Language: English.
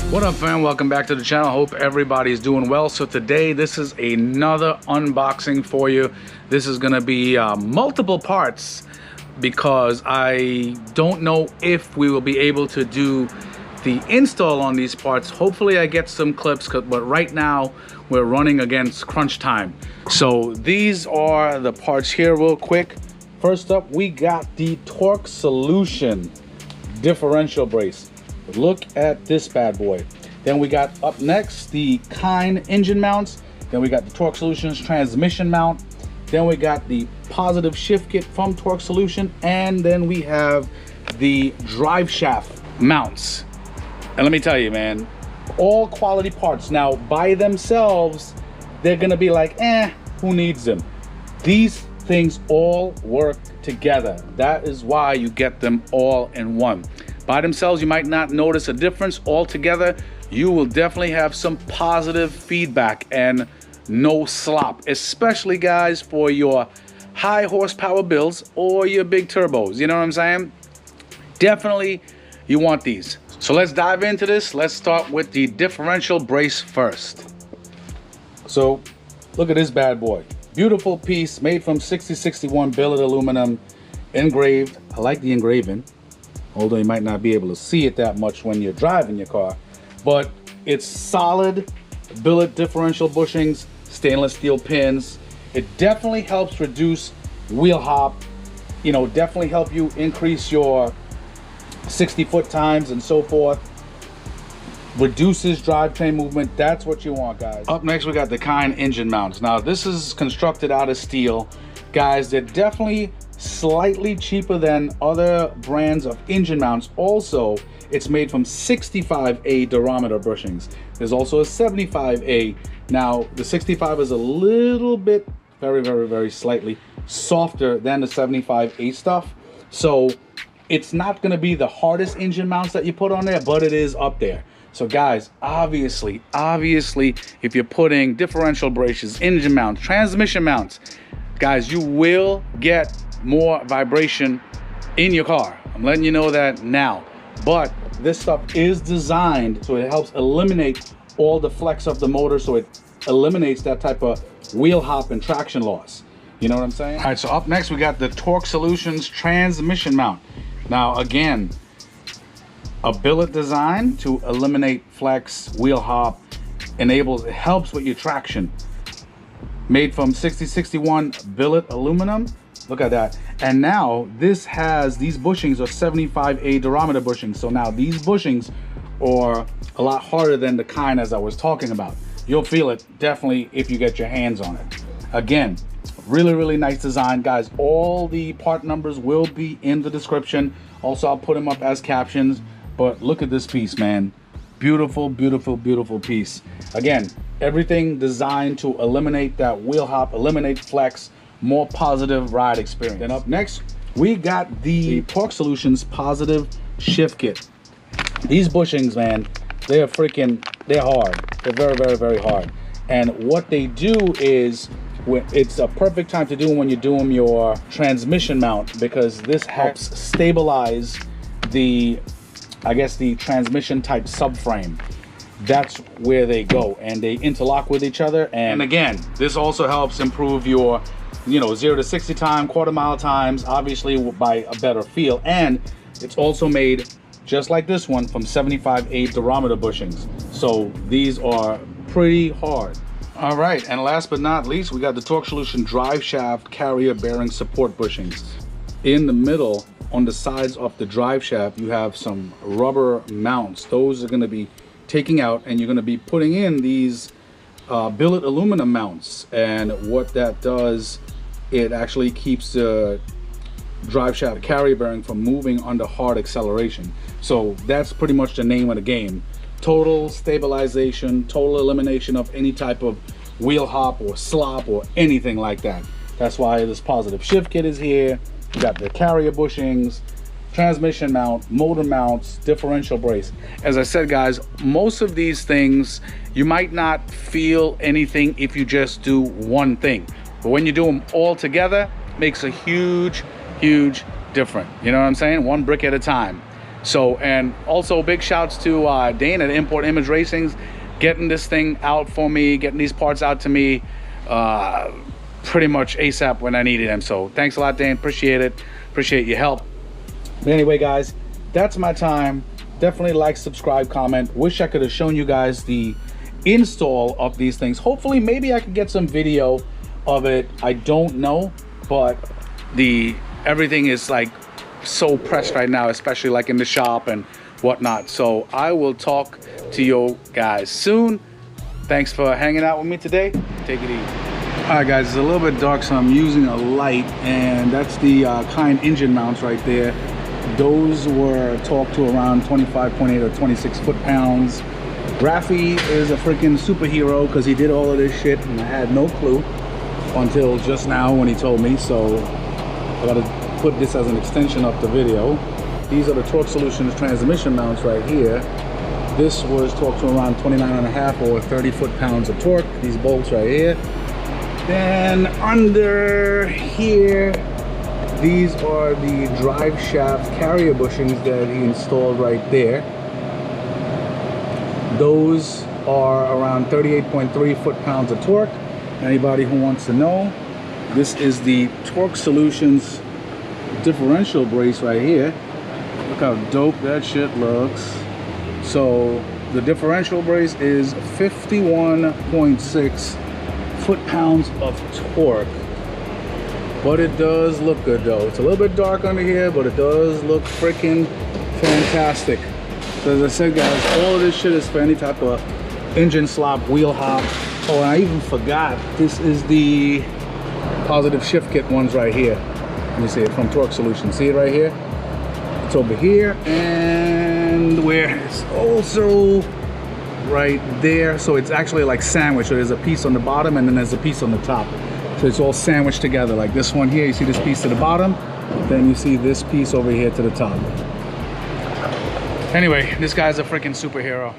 What up, fam? Welcome back to the channel. Hope everybody's doing well. So today, this is another unboxing for you. This is gonna be multiple parts because I don't know if we will be able to do the install on these parts. Hopefully I get some clips, but right now we're running against crunch time. So these are the parts here real quick. First up, we got the Torque Solution differential brace. Look at this bad boy. Then we got up next the Kind engine mounts. Then we got the Torque Solutions transmission mount. Then we got the positive shift kit from Torque Solution. And then we have the drive shaft mounts. And let me tell you, man, all quality parts. Now, by themselves, they're gonna be like, who needs them? These things all work together. That is why you get them all in one. By themselves, you might not notice a difference. All together, you will definitely have some positive feedback and no slop, especially guys for your high horsepower builds or your big turbos. You know what I'm saying? Definitely, you want these. So let's dive into this. Let's start with the differential brace first. So look at this bad boy. Beautiful piece made from 6061 billet aluminum, engraved. I like the engraving, although you might not be able to see it that much when you're driving your car, but it's solid billet differential bushings, stainless steel pins. It definitely helps reduce wheel hop, you know, definitely help you increase your 60-foot times and so forth. Reduces drivetrain movement. That's what you want, guys. Up next, we got the Kind engine mounts. Now, this is constructed out of steel. Guys, they're definitely slightly cheaper than other brands of engine mounts. Also, it's made from 65A durometer bushings. There's also a 75A. Now, the 65 is a little bit, very slightly softer than the 75A stuff. So it's not gonna be the hardest engine mounts that you put on there, but it is up there. So guys, obviously, if you're putting differential braces, engine mounts, transmission mounts, guys, you will get more vibration in your car. I'm letting you know that now. But this stuff is designed so it helps eliminate all the flex of the motor, so it eliminates that type of wheel hop and traction loss. You know what I'm saying? All right, so up next we got the Torque Solutions transmission mount. Now again, a billet design to eliminate flex, wheel hop, it helps with your traction. Made from 6061 billet aluminum. Look at that. And now this has, these bushings are 75A durometer bushings. So now these bushings are a lot harder than the Kind as I was talking about. You'll feel it definitely if you get your hands on it. Again, really nice design, guys. All the part numbers will be in the description. Also, I'll put them up as captions. But look at this piece, man. Beautiful piece. Again, everything designed to eliminate that wheel hop, eliminate flex, more positive ride experience. And up next, we got the Torque Solutions positive shift kit. These bushings, man, they're hard. They're very hard. And what they do is, it's a perfect time to do when you're doing your transmission mount, because this helps stabilize the, I guess, the transmission type subframe. That's where they go, and they interlock with each other. And again, this also helps improve your, 0 to 60 time, quarter mile times, obviously by a better feel. And it's also made just like this one from 75A durometer bushings. So these are pretty hard. All right, and last but not least, we got the Torque Solution drive shaft carrier bearing support bushings. In the middle, on the sides of the drive shaft, you have some rubber mounts. Those are going to be taking out, and you're going to be putting in these billet aluminum mounts. And what that does, it actually keeps the drive shaft carrier bearing from moving under hard acceleration. So that's pretty much the name of the game. Total stabilization, total elimination of any type of wheel hop or slop or anything like that. That's why this positive shift kit is here. You got the carrier bushings, transmission mount, motor mounts, differential brace. As I said, guys, most of these things, you might not feel anything if you just do one thing. But when you do them all together, it makes a huge difference. You know what I'm saying? One brick at a time. So, and also big shouts to Dane at Import Image Racings, getting this thing out for me, getting these parts out to me pretty much ASAP when I needed them. So thanks a lot, Dane. Appreciate it. Appreciate your help. But anyway, guys, that's my time. Definitely like, subscribe, comment. Wish I could have shown you guys the install of these things. Hopefully, maybe I could get some video of it. I don't know, but everything is like so pressed right now, especially like in the shop and whatnot. So I will talk to you guys soon. Thanks for hanging out with me today. Take it easy. All right, guys, it's a little bit dark, so I'm using a light, and that's the kind engine mounts right there. Those were torqued to around 25.8 or 26 foot-pounds. Rafi is a freaking superhero because he did all of this shit, and I had no clue until just now when he told me. So I gotta put this as an extension of the video. These are the Torque Solutions transmission mounts right here. This was torqued to around 29.5 or 30 foot-pounds of torque. These bolts right here. Then under here, these are the drive shaft carrier bushings that he installed right there. Those are around 38.3 foot-pounds of torque. Anybody who wants to know, this is the Torque Solutions differential brace right here. Look how dope that shit looks. So the differential brace is 51.6 foot-pounds of torque, but it does look good though. It's a little bit dark under here, but it does look freaking fantastic. So as I said, guys, all of this shit is for any type of engine slop, wheel hop. Oh, and I even forgot, this is the positive shift kit ones right here. Let me see it from Torque Solutions. See it right here? It's over here, and where it's also right there. So it's actually like sandwiched. So there's a piece on the bottom and then there's a piece on the top. So it's all sandwiched together. Like this one here, you see this piece to the bottom, then you see this piece over here to the top. Anyway, this guy's a freaking superhero.